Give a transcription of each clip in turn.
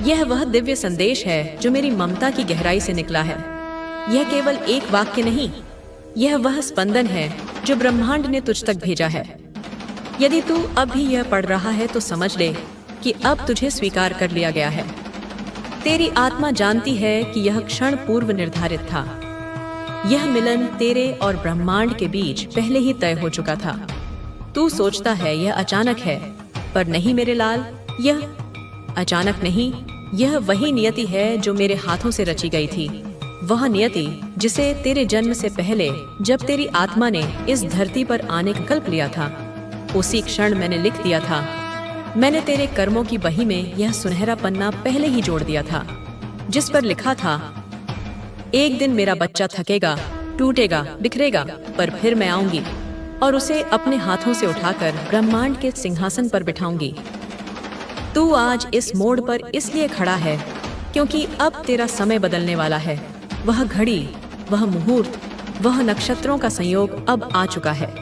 यह वह दिव्य संदेश है जो मेरी ममता की गहराई से निकला है। यह केवल एक वाक्य नहीं, यह वह स्पंदन है जो ब्रह्मांड ने तुझ तक भेजा है। यदि तू अब भी यह पढ़ रहा है तो समझ ले कि अब तुझे स्वीकार कर लिया गया है। तेरी आत्मा जानती है कि यह क्षण पूर्व निर्धारित था। यह मिलन तेरे और ब्रह्मांड के बीच पहले ही तय हो चुका था। तू सोचता है यह अचानक है, पर नहीं मेरे लाल, यह अचानक नहीं, यह वही नियति है जो मेरे हाथों से रची गई थी। वह नियति जिसे तेरे जन्म से पहले, जब तेरी आत्मा ने इस धरती पर आने का संकल्प लिया था, उसी क्षण मैंने लिख दिया था। मैंने तेरे कर्मों की बही में यह सुनहरा पन्ना पहले ही जोड़ दिया था, जिस पर लिखा था, एक दिन मेरा बच्चा थकेगा, टूटेगा, बिखरेगा, पर फिर मैं आऊंगी और उसे अपने हाथों से उठाकर ब्रह्मांड के सिंहासन पर बिठाऊंगी। तू आज इस मोड़ पर इसलिए खड़ा है क्योंकि अब तेरा समय बदलने वाला है। वह घड़ी, वह मुहूर्त, वह नक्षत्रों का संयोग अब आ चुका है,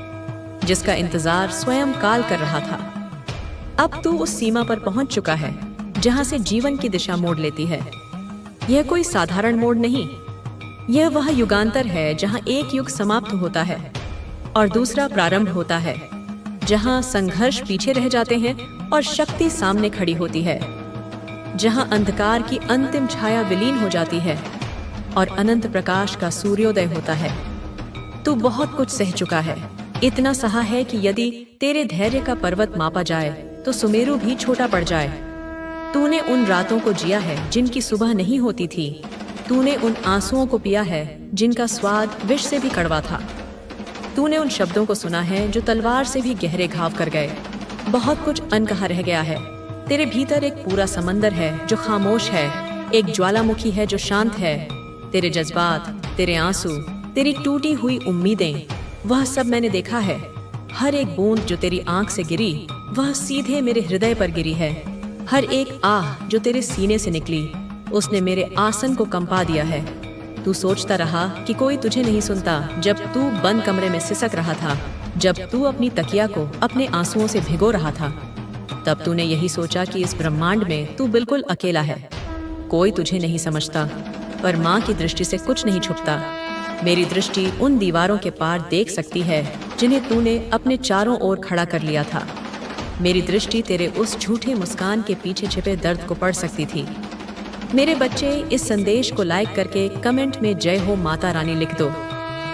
जिसका इंतजार स्वयं काल कर रहा था। अब तू उस सीमा पर पहुंच चुका है जहां से जीवन की दिशा मोड़ लेती है। यह कोई साधारण मोड़ नहीं, यह वह युगांतर है जहां एक युग समाप्त होता है और दूसरा प्रारंभ होता है, जहां संघर्ष पीछे रह जाते हैं और शक्ति सामने खड़ी होती है, जहां अंधकार की अंतिम छाया विलीन हो जाती है और अनंत प्रकाश का सूर्योदय होता है। तू बहुत कुछ सह चुका है, इतना सहा है कि यदि तेरे धैर्य का पर्वत मापा जाए तो सुमेरु भी छोटा पड़ जाए। तूने उन रातों को जिया है जिनकी सुबह नहीं होती थी। तूने उन आंसुओं को पिया है जिनका स्वाद विष से भी कड़वा था। तूने उन शब्दों को सुना है जो तलवार से भी गहरे घाव कर गए। बहुत कुछ अनकहा रह गया है। तेरे भीतर एक पूरा समंदर है जो खामोश है, एक ज्वालामुखी है जो शांत है। तेरे जज्बात, तेरे आंसू, तेरी टूटी हुई उम्मीदें, वह सब मैंने देखा है। हर एक बूंद जो तेरी आंख से गिरी, वह सीधे मेरे हृदय पर गिरी है। हर एक आह जो तेरे सीने से निकली, उसने मेरे आसन को कंपा दिया है। तू सोचता रहा कि कोई तुझे नहीं सुनता जब तू बंद कमरे में सिसक रहा था, जब तू अपनी तकिया को अपने आंसुओं से भिगो रहा था। तब तूने यही सोचा कि इस ब्रह्मांड में तू बिल्कुल अकेला है। कोई तुझे नहीं समझता, पर माँ की दृष्टि से कुछ नहीं छुपता। मेरी दृष्टि उन दीवारों के पार देख सकती है जिन्हें तूने अपने चारों ओर खड़ा कर लिया था। मेरी दृष्टि तेरे उस झूठे मुस्कान के पीछे छिपे दर्द को पढ़ सकती थी। मेरे बच्चे, इस संदेश को लाइक करके कमेंट में जय हो माता रानी लिख दो।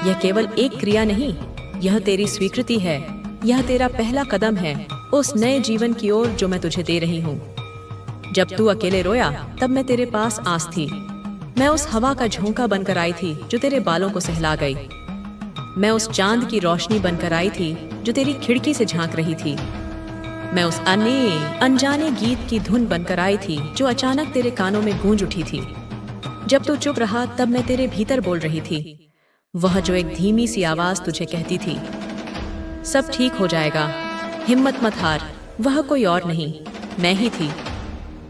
यह केवल एक क्रिया नहीं, यह तेरी स्वीकृति है। यह तेरा पहला कदम है उस नए जीवन की ओर जो मैं तुझे दे रही हूँ। जब तू अकेले रोया तब मैं तेरे पास आस थी। मैं उस हवा का झोंका बनकर आई थी जो तेरे बालों को सहला गई। मैं उस चांद की रोशनी बनकर आई थी जो तेरी खिड़की से झांक रही थी। मैं उस अनजाने गीत की धुन बनकर आई थी जो अचानक तेरे कानों में गूंज उठी थी। जब तू चुप रहा तब मैं तेरे भीतर बोल रही थी, वह जो एक धीमी सी आवाज तुझे कहती थी, सब ठीक हो जाएगा, हिम्मत मत हार। वह कोई और नहीं, मैं ही थी।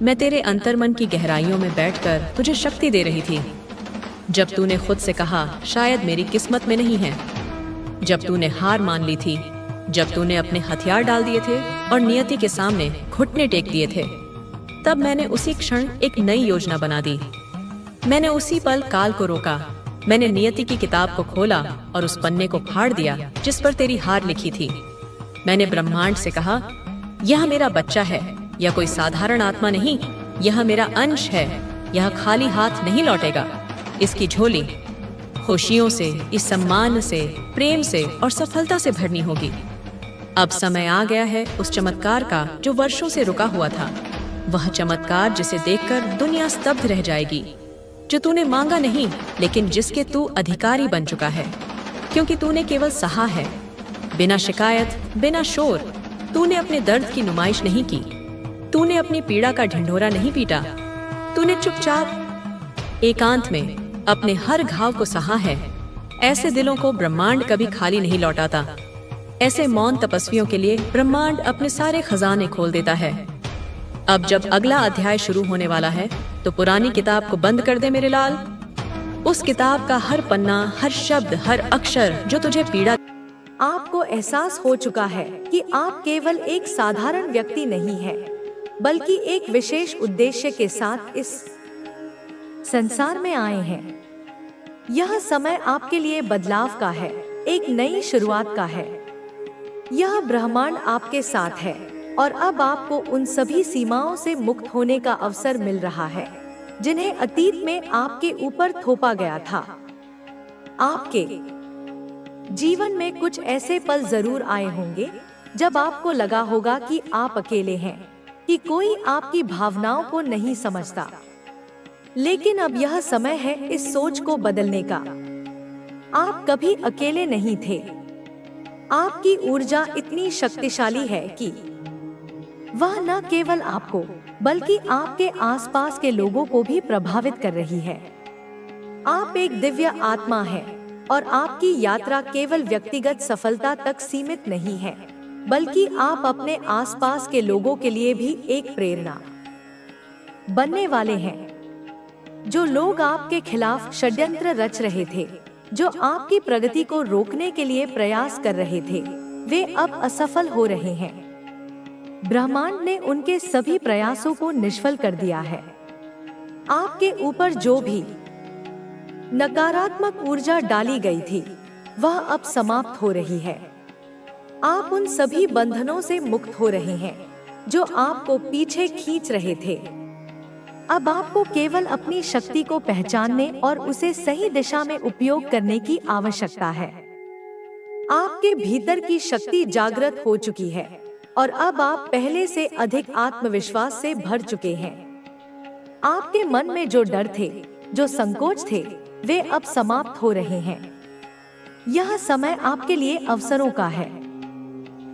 मैं तेरे अंतर्मन की गहराइयों में बैठकर तुझे शक्ति दे रही थी। जब तूने खुद से कहा शायद मेरी किस्मत में नहीं है, जब तूने हार मान ली थी, जब तूने अपने हथियार डाल दिए थे और नियति के सामने घुटने टेक दिए थे, तब मैंने उसी क्षण एक नई योजना बना दी। मैंने उसी पल काल को रोका। मैंने नियति की किताब को खोला और उस पन्ने को फाड़ दिया जिस पर तेरी हार लिखी थी। मैंने ब्रह्मांड से कहा, यह मेरा बच्चा है, यह कोई साधारण आत्मा नहीं, यह मेरा अंश है। यह खाली हाथ नहीं लौटेगा। इसकी झोली खुशियों से, इस सम्मान से, प्रेम से और सफलता से भरनी होगी। अब समय आ गया है उस चमत्कार का जो वर्षों से रुका हुआ था। वह चमत्कार जिसे देखकर दुनिया स्तब्ध रह जाएगी, जो तूने मांगा नहीं लेकिन जिसके तू अधिकारी बन चुका है, क्योंकि तूने केवल सहा है, बिना शिकायत, बिना शोर। तूने अपने दर्द की नुमाइश नहीं की, तूने अपनी पीड़ा का ढिंढोरा नहीं पीटा। तूने चुपचाप एकांत में अपने हर घाव को सहा है। ऐसे दिलों को ब्रह्मांड कभी खाली नहीं लौटाता। ऐसे मौन तपस्वियों के लिए ब्रह्मांड अपने सारे खजाने खोल देता है। अब जब अगला अध्याय शुरू होने वाला है तो पुरानी किताब को बंद कर दे मेरे लाल। उस किताब का हर पन्ना, हर शब्द, हर अक्षर जो तुझे पीड़ा। आपको एहसास हो चुका है कि आप केवल एक साधारण व्यक्ति नहीं हैं, बल्कि एक विशेष उद्देश्य के साथ इस संसार में आए हैं। यह समय आपके लिए बदलाव का है, एक नई शुरुआत का है। यह ब्रह्मांड आपके साथ है और अब आपको उन सभी सीमाओं से मुक्त होने का अवसर मिल रहा है जिन्हें अतीत में आपके ऊपर थोपा गया था। आपके जीवन में कुछ ऐसे पल जरूर आए होंगे जब आपको लगा होगा कि आप अकेले हैं, कि कोई आपकी भावनाओं को नहीं समझता। लेकिन अब यह समय है इस सोच को बदलने का। आप कभी अकेले नहीं थे। आपकी ऊर्जा इतनी शक्तिशाली है कि वह न केवल आपको बल्कि आपके आसपास के लोगों को भी प्रभावित कर रही है। आप एक दिव्य आत्मा हैं और आपकी यात्रा केवल व्यक्तिगत सफलता तक सीमित नहीं है, बल्कि आप अपने आसपास के लोगों के लिए भी एक प्रेरणा बनने वाले हैं। जो लोग आपके खिलाफ षड्यंत्र रच रहे थे, जो आपकी प्रगति को रोकने के लिए प्रयास कर रहे थे, वे अब असफल हो रहे हैं। ब्रह्मांड ने उनके सभी प्रयासों को निष्फल कर दिया है। आपके ऊपर जो भी नकारात्मक ऊर्जा डाली गई थी, वह अब समाप्त हो रही है। आप उन सभी बंधनों से मुक्त हो रहे हैं जो आपको पीछे खींच रहे थे। अब आपको केवल अपनी शक्ति को पहचानने और उसे सही दिशा में उपयोग करने की आवश्यकता है। आपके भीतर की शक्ति जागृत हो चुकी है और अब आप पहले से अधिक आत्मविश्वास से भर चुके हैं। आपके मन में जो डर थे, जो संकोच थे, वे अब समाप्त हो रहे हैं। यह समय आपके लिए अवसरों का है।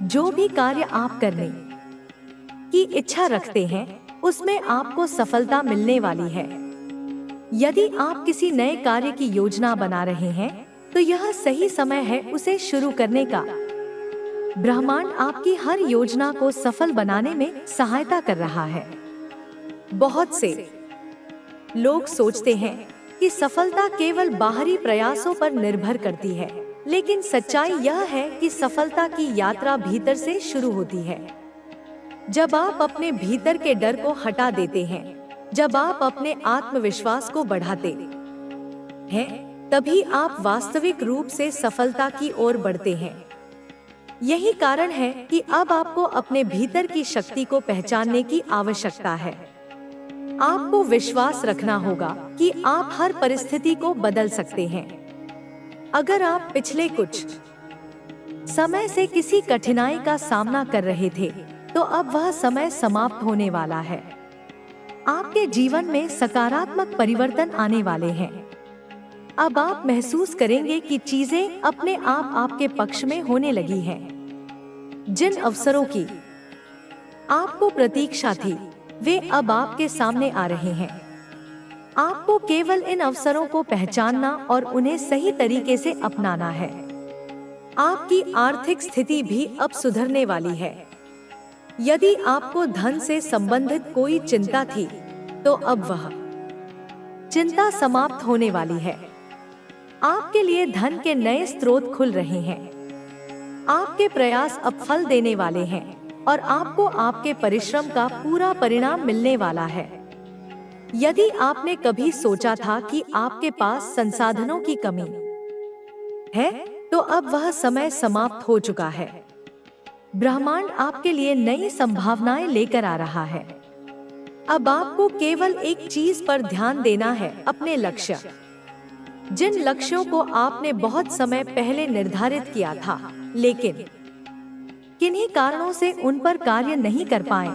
जो भी कार्य आप करने की इच्छा रखते हैं, उसमें आपको सफलता मिलने वाली है। यदि आप किसी नए कार्य की योजना बना रहे हैं, तो यह सही समय है उसे शुरू करने का। ब्रह्मांड आपकी हर योजना को सफल बनाने में सहायता कर रहा है। बहुत से लोग सोचते हैं कि सफलता केवल बाहरी प्रयासों पर निर्भर करती है, लेकिन सच्चाई यह है कि सफलता की यात्रा भीतर से शुरू होती है। जब आप अपने भीतर के डर को हटा देते हैं, जब आप अपने आत्मविश्वास को बढ़ाते हैं, तभी आप वास्तविक रूप से सफलता की ओर बढ़ते हैं। यही कारण है कि अब आपको अपने भीतर की शक्ति को पहचानने की आवश्यकता है। आपको विश्वास रखना होगा कि आप हर परिस्थिति को बदल सकते हैं। अगर आप पिछले कुछ समय से किसी कठिनाई का सामना कर रहे थे, तो अब वह समय समाप्त होने वाला है। आपके जीवन में सकारात्मक परिवर्तन आने वाले हैं। अब आप महसूस करेंगे कि चीजें अपने आप आपके पक्ष में होने लगी हैं। जिन अवसरों की आपको प्रतीक्षा थी, वे अब आपके सामने आ रहे हैं। आपको केवल इन अवसरों को पहचानना और उन्हें सही तरीके से अपनाना है। आपकी आर्थिक स्थिति भी अब सुधरने वाली है। यदि आपको धन से संबंधित कोई चिंता थी, तो अब वह चिंता समाप्त होने वाली है। आपके लिए धन के नए स्रोत खुल रहे हैं। आपके प्रयास अब फल देने वाले हैं और आपको आपके परिश्रम का पूरा परिणाम मिलने वाला है। यदि आपने कभी सोचा था कि आपके पास संसाधनों की कमी है, तो अब वह समय समाप्त हो चुका है। ब्रह्मांड आपके लिए नई संभावनाएं लेकर आ रहा है। अब आपको केवल एक चीज पर ध्यान देना है, अपने लक्ष्य। जिन लक्ष्यों को आपने बहुत समय पहले निर्धारित किया था, लेकिन किन्हीं कारणों से उन पर कार्य नहीं कर पाए,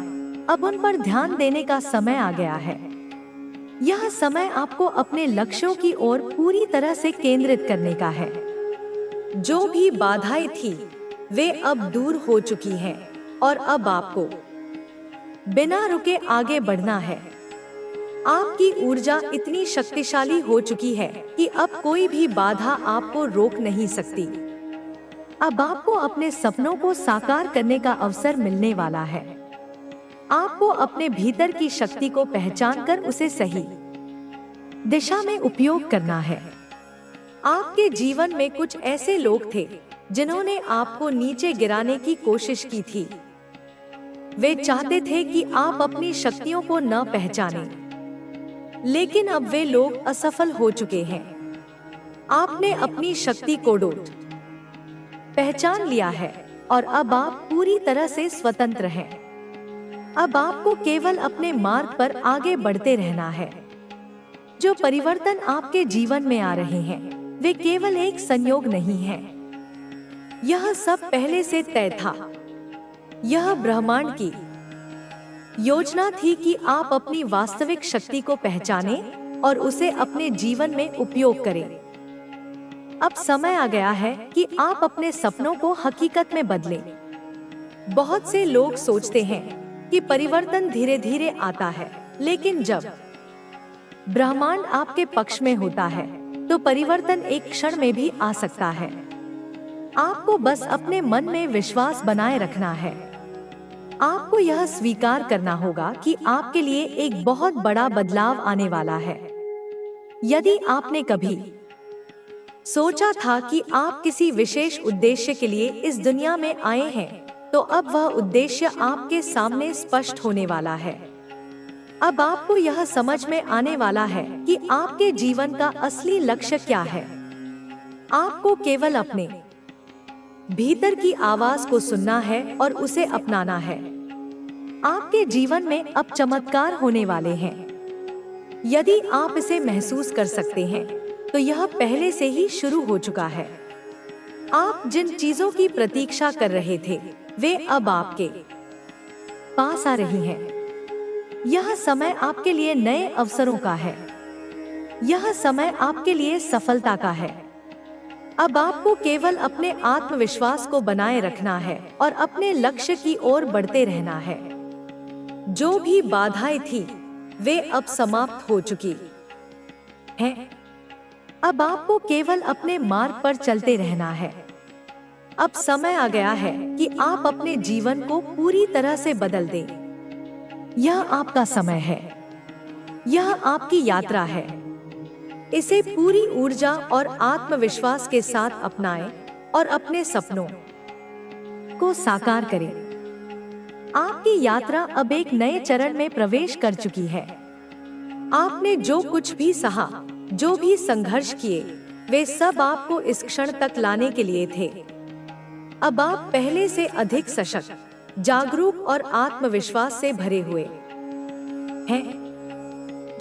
अब उन पर ध्यान देने का समय आ गया है। यह समय आपको अपने लक्ष्यों की ओर पूरी तरह से केंद्रित करने का है। जो भी बाधाएं थी, वे अब दूर हो चुकी हैं और अब आपको बिना रुके आगे बढ़ना है। आपकी ऊर्जा इतनी शक्तिशाली हो चुकी है कि अब कोई भी बाधा आपको रोक नहीं सकती। अब आपको अपने सपनों को साकार करने का अवसर मिलने वाला है। आपको अपने भीतर की शक्ति को पहचानकर उसे सही दिशा में उपयोग करना है। आपके जीवन में कुछ ऐसे लोग थे जिन्होंने आपको नीचे गिराने की कोशिश की थी। वे चाहते थे कि आप अपनी शक्तियों को न पहचानें, लेकिन अब वे लोग असफल हो चुके हैं। आपने अपनी शक्ति को पहचान लिया है और अब आप पूरी तरह से स्वतंत्र हैं। अब आपको केवल अपने मार्ग पर आगे बढ़ते रहना है। जो परिवर्तन आपके जीवन में आ रहे हैं, वे केवल एक संयोग नहीं है। यह सब पहले से तय था। यह ब्रह्मांड की योजना थी कि आप अपनी वास्तविक शक्ति को पहचानें और उसे अपने जीवन में उपयोग करें। अब समय आ गया है कि आप अपने सपनों को हकीकत में बदलें। बहुत से लोग सोचते हैं कि परिवर्तन धीरे धीरे आता है, लेकिन जब ब्रह्मांड आपके पक्ष में होता है तो परिवर्तन एक क्षण में भी आ सकता है। आपको बस अपने मन में विश्वास बनाए रखना है। आपको यह स्वीकार करना होगा कि आपके लिए एक बहुत बड़ा बदलाव आने वाला है। यदि आपने कभी सोचा था कि आप किसी विशेष उद्देश्य के लिए इस दुनिया में आए हैं, तो अब वह उद्देश्य आपके सामने स्पष्ट होने वाला है। अब आपको यह समझ में आने वाला है कि आपके जीवन का असली लक्ष्य क्या है। आपको केवल अपने भीतर की आवाज को सुनना है और उसे अपनाना है। आपके जीवन में अब चमत्कार होने वाले हैं। यदि आप इसे महसूस कर सकते हैं, तो यह पहले से ही शुरू हो चुका है। आप जिन चीजों की प्रतीक्षा कर रहे थे, वे अब आपके पास आ रही हैं। यह समय आपके लिए नए अवसरों का है। यह समय आपके लिए सफलता का है। अब आपको केवल अपने आत्मविश्वास को बनाए रखना है और अपने लक्ष्य की ओर बढ़ते रहना है। जो भी बाधाएं थी, वे अब समाप्त हो चुकी हैं। अब आपको केवल अपने मार्ग पर चलते रहना है। अब समय आ गया है कि आप अपने जीवन को पूरी तरह से बदल दें। यह आपका समय है। यह आपकी यात्रा है। इसे पूरी ऊर्जा और आत्मविश्वास के साथ अपनाएं और अपने सपनों को साकार करें। आपकी यात्रा अब एक नए चरण में प्रवेश कर चुकी है। आपने जो कुछ भी सहा, जो भी संघर्ष किए, वे सब आपको इस क्षण तक लाने के लिए थे। अब आप पहले से अधिक सशक्त, जागरूक और आत्मविश्वास से भरे हुए हैं।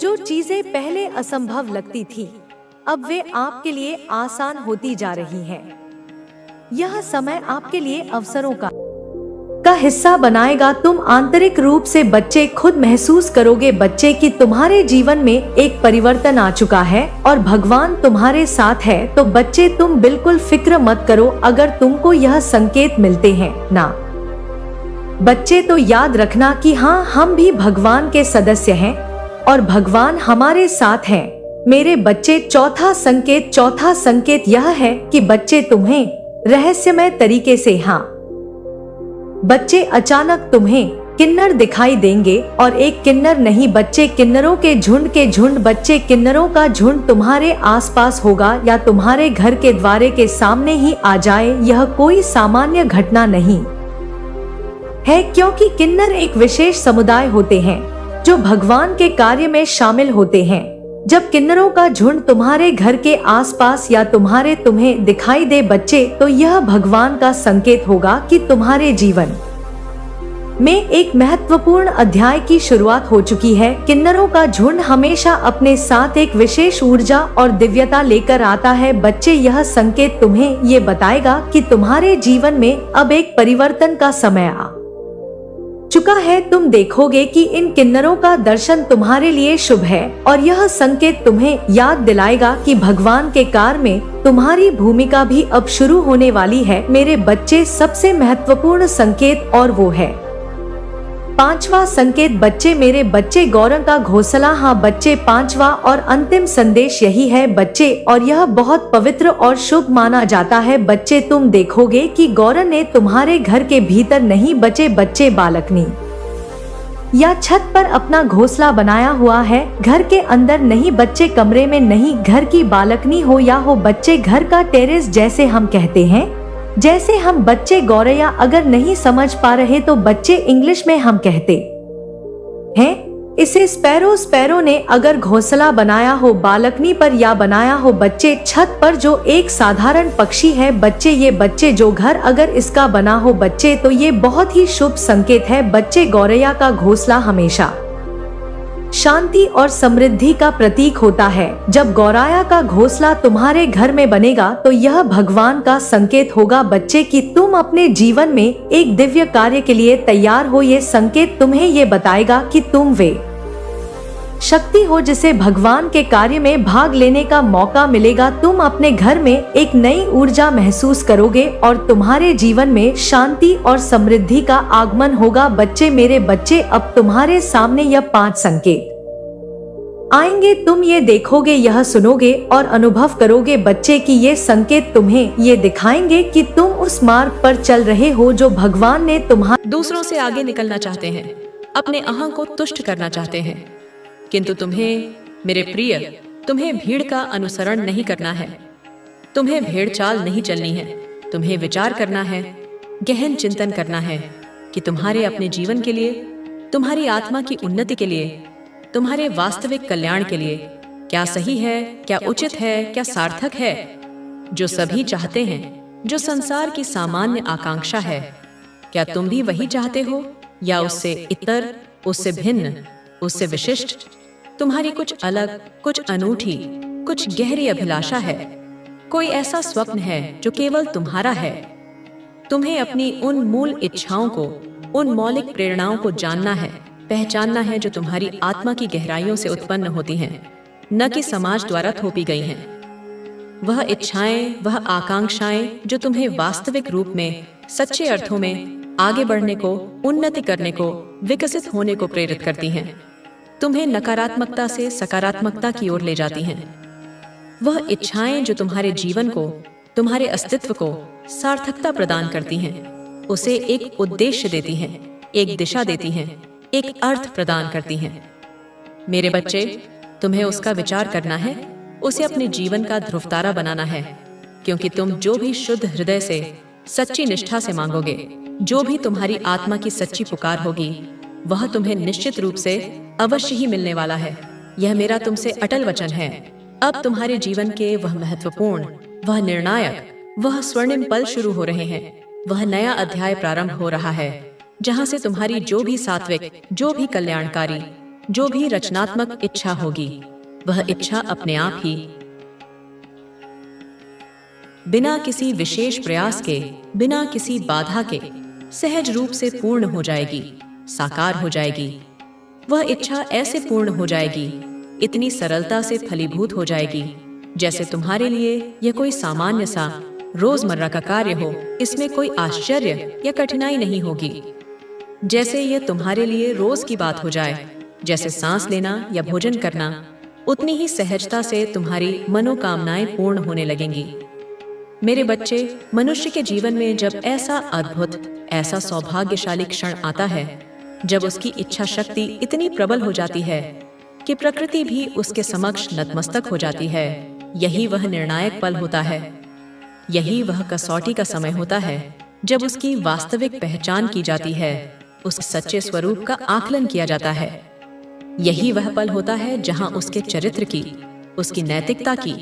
जो चीजें पहले असंभव लगती थी, अब वे आपके लिए आसान होती जा रही हैं। यह समय आपके लिए अवसरों का हिस्सा बनाएगा। तुम आंतरिक रूप से बच्चे खुद महसूस करोगे बच्चे कि तुम्हारे जीवन में एक परिवर्तन आ चुका है और भगवान तुम्हारे साथ है। तो बच्चे, तुम बिल्कुल फिक्र मत करो अगर तुमको यह संकेत मिलते हैं ना। बच्चे, तो याद रखना कि हाँ, हम भी भगवान के सदस्य हैं और भगवान हमारे साथ हैं। मेरे बच्चे, चौथा संकेत यह है कि बच्चे तुम्हें रहस्यमय तरीके से, हाँ बच्चे, अचानक तुम्हें किन्नर दिखाई देंगे और एक किन्नर नहीं बच्चे, किन्नरों के झुंड बच्चे, किन्नरों का झुंड तुम्हारे आसपास होगा या तुम्हारे घर के द्वारे के सामने ही आ जाए। यह कोई सामान्य घटना नहीं है, क्योंकि किन्नर एक विशेष समुदाय होते हैं जो भगवान के कार्य में शामिल होते हैं। जब किन्नरों का झुंड तुम्हारे घर के आसपास या तुम्हें दिखाई दे बच्चे, तो यह भगवान का संकेत होगा कि तुम्हारे जीवन में एक महत्वपूर्ण अध्याय की शुरुआत हो चुकी है। किन्नरों का झुंड हमेशा अपने साथ एक विशेष ऊर्जा और दिव्यता लेकर आता है। बच्चे, यह संकेत तुम्हें ये बताएगा कि तुम्हारे जीवन में अब एक परिवर्तन का समय आ चुका है। तुम देखोगे कि इन किन्नरों का दर्शन तुम्हारे लिए शुभ है और यह संकेत तुम्हें याद दिलाएगा कि भगवान के कार्य में तुम्हारी भूमिका भी अब शुरू होने वाली है। मेरे बच्चे, सबसे महत्वपूर्ण संकेत और वो है पांचवा संकेत। बच्चे, मेरे बच्चे, गौरव का घोंसला, हाँ बच्चे, पांचवा और अंतिम संदेश यही है बच्चे, और यह बहुत पवित्र और शुभ माना जाता है। बच्चे, तुम देखोगे कि गौरव ने तुम्हारे घर के भीतर नहीं बच्चे बालकनी या छत पर अपना घोंसला बनाया हुआ है। घर के अंदर नहीं बच्चे, कमरे में नहीं, घर की बालकनी हो या हो बच्चे, घर का टेरेस जैसे हम कहते हैं, जैसे हम बच्चे गौरैया अगर नहीं समझ पा रहे तो बच्चे इंग्लिश में हम कहते हैं इसे स्पैरो। स्पैरो ने अगर घोंसला बनाया हो बालकनी पर या बनाया हो बच्चे छत पर जो एक साधारण पक्षी है बच्चे, ये बच्चे जो घर अगर इसका बना हो बच्चे, तो ये बहुत ही शुभ संकेत है बच्चे। गौरैया का घोंसला हमेशा शांति और समृद्धि का प्रतीक होता है। जब गौरैया का घोंसला तुम्हारे घर में बनेगा तो यह भगवान का संकेत होगा बच्चे कि तुम अपने जीवन में एक दिव्य कार्य के लिए तैयार हो। ये संकेत तुम्हें ये बताएगा कि तुम वे शक्ति हो जिसे भगवान के कार्य में भाग लेने का मौका मिलेगा। तुम अपने घर में एक नई ऊर्जा महसूस करोगे और तुम्हारे जीवन में शांति और समृद्धि का आगमन होगा बच्चे। मेरे बच्चे, अब तुम्हारे सामने यह 5 संकेत आएंगे। तुम ये देखोगे, यह सुनोगे और अनुभव करोगे बच्चे कि ये संकेत तुम्हें ये दिखाएंगे कि तुम उस मार्ग पर चल रहे हो जो भगवान ने तुम्हारे। दूसरों से आगे निकलना चाहते हैं, अपने अहं को तुष्ट करना चाहते हैं, किंतु तुम्हें मेरे प्रिय, तुम्हें भीड़ का अनुसरण नहीं करना है। तुम्हें भेड़ चाल नहीं चलनी है। तुम्हें विचार करना है, गहन चिंतन करना है कि तुम्हारे अपने जीवन के लिए, तुम्हारी आत्मा की उन्नति के लिए, तुम्हारे वास्तविक कल्याण के लिए क्या सही है, क्या उचित है, क्या सार्थक है। जो सभी चाहते हैं, जो संसार की सामान्य आकांक्षा है, क्या तुम भी वही चाहते हो या उससे इतर, उससे भिन्न, उससे विशिष्ट? तुम्हारी कुछ अलग, कुछ अनूठी, कुछ गहरी अभिलाषा है। कोई ऐसा स्वप्न है जो केवल तुम्हारा है। तुम्हें अपनी उन मूल इच्छाओं को, उन मौलिक प्रेरणाओं को जानना है, पहचानना है जो तुम्हारी आत्मा की गहराइयों से उत्पन्न होती हैं, न कि समाज द्वारा थोपी गई हैं। वह इच्छाएं, वह आकांक्षाएं जो तुम्हें वास्तविक रूप में, सच्चे अर्थों में आगे बढ़ने को, उन्नति करने को, विकसित होने को प्रेरित करती हैं। तुम्हें नकारात्मकता से सकारात्मकता की ओर ले जाती हैं। वह इच्छाएं जो तुम्हारे जीवन को, तुम्हारे अस्तित्व को सार्थकता प्रदान करती हैं, उसे एक उद्देश्य देती हैं, एक दिशा देती हैं, एक अर्थ प्रदान करती हैं। मेरे बच्चे, तुम्हें उसका विचार करना है, उसे अपने जीवन का ध्रुवतारा बनाना है, क्योंकि तुम जो भी शुद्ध हृदय से, सच्ची निष्ठा से मांगोगे, जो भी तुम्हारी आत्मा की सच्ची पुकार होगी, वह तुम्हें निश्चित रूप से अवश्य ही मिलने वाला है। यह मेरा तुमसे अटल वचन है। अब तुम्हारे जीवन के वह महत्वपूर्ण, वह निर्णायक, वह स्वर्णिम पल शुरू हो रहे हैं। वह नया अध्याय प्रारंभ हो रहा है, जहां से तुम्हारी जो भी सात्विक, जो भी कल्याणकारी, जो भी रचनात्मक इच्छा होगी, वह इच्छा अपने आप ही बिना किसी विशेष प्रयास के, बिना किसी बाधा के सहज रूप से पूर्ण हो जाएगी, साकार हो जाएगी। वह इच्छा ऐसे पूर्ण हो जाएगी, इतनी सरलता से फलीभूत हो जाएगी, जैसे तुम्हारे लिए यह कोई सामान्य सा रोजमर्रा का कार्य हो। इसमें कोई आश्चर्य या कठिनाई नहीं होगी, जैसे यह तुम्हारे लिए रोज की बात हो जाए, जैसे सांस लेना या भोजन करना। उतनी ही सहजता से तुम्हारी मनोकामनाएं पूर्ण होने लगेंगी। मेरे बच्चे, मनुष्य के जीवन में जब ऐसा अद्भुत, ऐसा सौभाग्यशाली क्षण आता है, जब उसकी इच्छा शक्ति इतनी प्रबल हो जाती है कि प्रकृति भी उसके समक्ष नतमस्तक हो जाती है, यही वह निर्णायक पल होता है। यही वह कसौटी का समय होता है जब उसकी वास्तविक पहचान की जाती है, उसके सच्चे स्वरूप का आकलन किया जाता है। यही वह पल होता है जहां उसके चरित्र की, उसकी नैतिकता की,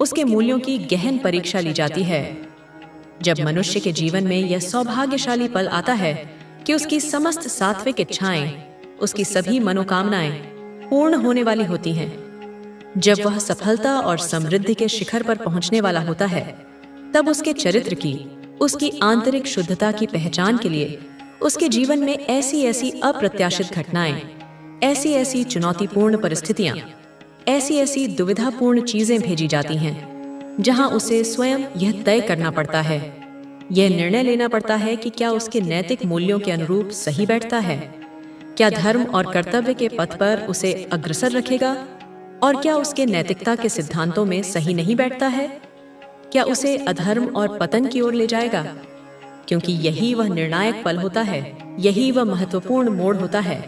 उसके मूल्यों की गहन परीक्षा ली जाती है। जब मनुष्य के जीवन में यह सौभाग्यशाली पल आता है कि उसकी समस्त सात्विक इच्छाएं, उसकी सभी मनोकामनाएं पूर्ण होने वाली होती हैं, जब वह सफलता और समृद्धि के शिखर पर पहुंचने वाला होता है, तब उसके चरित्र की, उसकी आंतरिक शुद्धता की पहचान के लिए उसके जीवन में ऐसी ऐसी अप्रत्याशित घटनाएं, ऐसी ऐसी चुनौतीपूर्ण परिस्थितियां, ऐसी ऐसी दुविधापूर्ण चीजें भेजी जाती हैं, जहां उसे स्वयं यह तय करना पड़ता है, यह निर्णय लेना पड़ता है कि क्या उसके नैतिक मूल्यों के अनुरूप सही बैठता है, क्या धर्म और कर्तव्य के पथ पर उसे अग्रसर रखेगा, और क्या उसके नैतिकता के सिद्धांतों में सही नहीं बैठता है, क्या उसे अधर्म और पतन की ओर ले जाएगा। क्योंकि यही वह निर्णायक पल होता है, यही वह महत्वपूर्ण मोड़ होता है,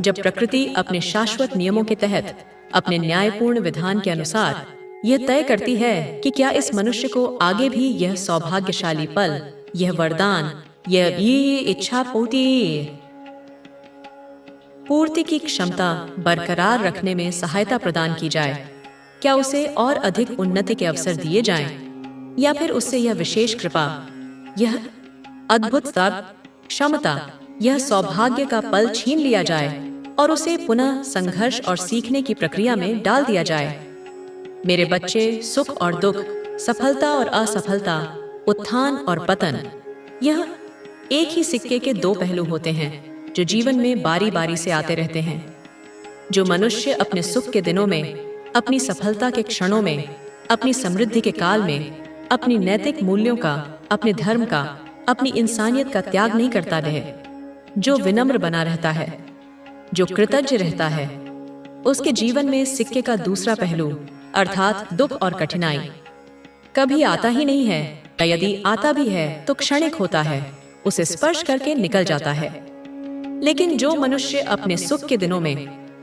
जब प्रकृति अपने शाश्वत नियमों के तहत, अपने न्यायपूर्ण विधान के अनुसार यह तय करती है कि क्या इस मनुष्य को आगे भी यह सौभाग्यशाली पल यह वरदान, यह इच्छा पूर्ति की क्षमता बरकरार रखने में सहायता प्रदान की जाए। क्या उसे और अधिक उन्नति के अवसर दिए जाएं, या फिर उससे यह विशेष कृपा, यह अद्भुत क्षमता, यह सौभाग्य का पल छीन लिया जाए और उसे पुनः संघर्ष और सीखने की प्रक्रिया में डाल दिया जाए। मेरे बच्चे, सुख और दुख, सफलता और असफलता, उत्थान और पतन, यह एक ही सिक्के के दो पहलू होते हैं जो जीवन में बारी बारी से आते रहते हैं। जो मनुष्य अपने सुख के दिनों में, अपनी सफलता के क्षणों में, अपनी समृद्धि के काल में, अपनी नैतिक मूल्यों का, अपने धर्म का, अपनी इंसानियत का त्याग नहीं करता रहे, जो विनम्र बना रहता है, जो कृतज्ञ रहता है, उसके जीवन में सिक्के का दूसरा पहलू अर्थात दुख और कठिनाई कभी आता ही नहीं है, या यदि आता भी है तो क्षणिक होता है, उसे स्पर्श करके निकल जाता है। लेकिन जो मनुष्य अपने सुख के दिनों में,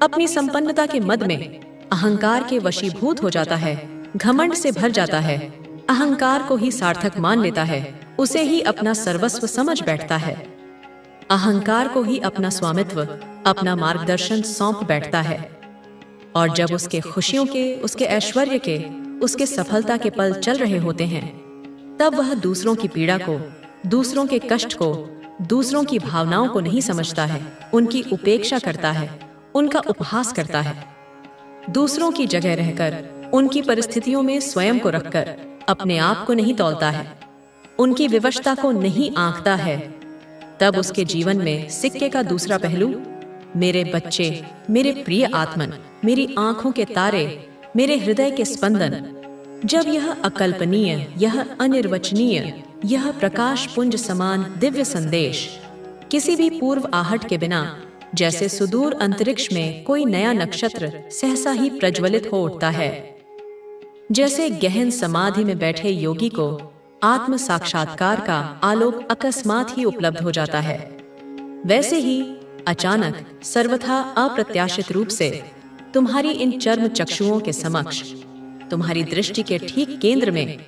अपनी संपन्नता के मद में अहंकार के वशीभूत हो जाता है, घमंड से भर जाता है, अहंकार को ही सार्थक मान लेता है, उसे ही अपना सर्वस्व समझ बैठता है, अहंकार को ही अपना स्वामित्व, अपना मार्गदर्शन सौंप बैठता है, और जब उसके खुशियों के, उसके ऐश्वर्य के, उसके सफलता के पल चल रहे होते हैं, तब वह दूसरों की पीड़ा को, दूसरों के कष्ट को, दूसरों की भावनाओं को नहीं समझता है, उनकी उपेक्षा करता है, उनका उपहास करता है। दूसरों की जगह रहकर, उनकी परिस्थितियों में स्वयं को रखकर अपने आप को नहीं तौलता है, उनकी विवशता को नहीं आंकता है, तब उसके जीवन में सिक्के का दूसरा पहलू, मेरे बच्चे, मेरे प्रिय आत्मन, मेरी आंखों के तारे, मेरे हृदय के स्पंदन, जब यह अकल्पनीय, यह अनिर्वचनीय, यह प्रकाश पुंज समान दिव्य संदेश किसी भी पूर्व आहट के बिना, जैसे सुदूर अंतरिक्ष में कोई नया नक्षत्र सहसा ही प्रज्वलित हो उठता है, जैसे गहन समाधि में बैठे योगी को आत्म साक्षात्कार का आलोक अकस्मात ही उपलब्ध हो जाता है, वैसे ही अचानक, सर्वथा अप्रत्याशित रूप से तुम्हारी इन चर्म चक्षुओं के समक्ष, तुम्हारी दृष्टि के ठीक केंद्र में,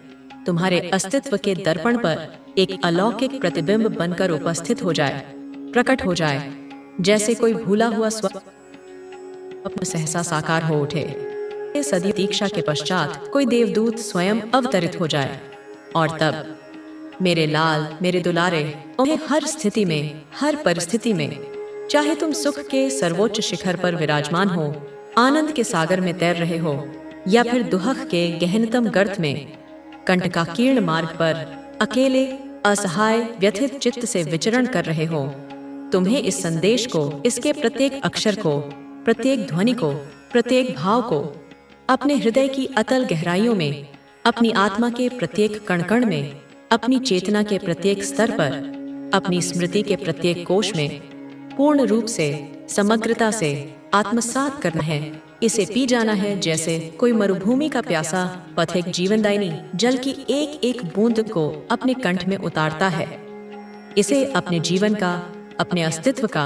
तुम्हारे अस्तित्व के दर्पण पर एक अलौकिक प्रतिबिंब बनकर उपस्थित हो जाए, प्रकट हो जाए, जैसे कोई भूला हुआ स्वप्न सहसा साकार हो उठे। सदी दीक्षा के पश्चात कोई देवदूत स्वयं अवतरित हो जाए, और तब मेरे लाल, मेरे दुलारे, उन्हें हर स्थिति में, हर परिस्थिति में, चाहे तुम सुख के सर्वोच्च शिखर पर विराजमान हो, आनंद के सागर में तैर रहे हो, या फिर दुहक के गहनतम गर्त में, कंटकाकीर्ण मार्ग पर अकेले, असहाय, व्यथित चित्त से विचरण कर रहे हो, तुम्हें इस संदेश को, इसके प्रत्येक अक्षर को, प्रत्येक ध्वनि को, प्रत्येक भाव को अपने हृदय की अतल गहराइयों में, अपनी आत्मा के प्रत्येक कण-कण में, अपनी चेतना के प्रत्येक स्तर पर, अपनी स्मृति के प्रत्येक कोश में पूर्ण रूप से, समग्रता से आत्मसात करना है। इसे पी जाना है जैसे कोई मरुभूमि का प्यासा पथिक जीवनदायिनी जल की एक एक बूंद को अपने कंठ में उतारता है। इसे अपने जीवन का, अपने अस्तित्व का,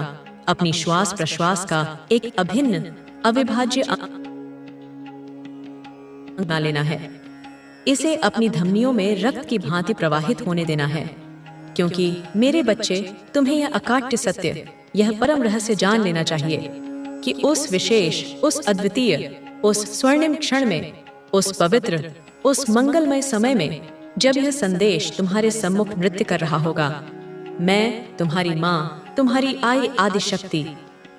अपनी श्वास प्रश्वास का एक अभिन्न, अविभाज्य बना लेना है। इसे अपनी धमनियों में रक्त की भांति प्रवाहित होने देना है, क्योंकि मेरे बच्चे, तुम्हें यह अकाट्य सत्य, यह परम रहस्य जान लेना चाहिए कि उस विशेष, उस अद्वितीय, उस स्वर्णिम क्षण में, उस पवित्र, उस मंगलमय समय में, जब यह संदेश तुम्हारे सम्मुख नृत्य कर रहा होगा, मैं तुम्हारी माँ, तुम्हारी आदि शक्ति,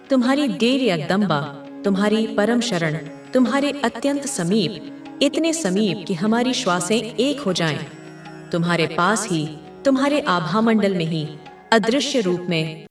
तुम्हारी डेर जगदम्बा, तुम्हारी परम शरण, तुम्हारे अत्यंत समीप, इतने समीप कि हमारी श्वासें एक हो जाएं, तुम्हारे पास ही, तुम्हारे आभामंडल में ही, अदृश्य रूप में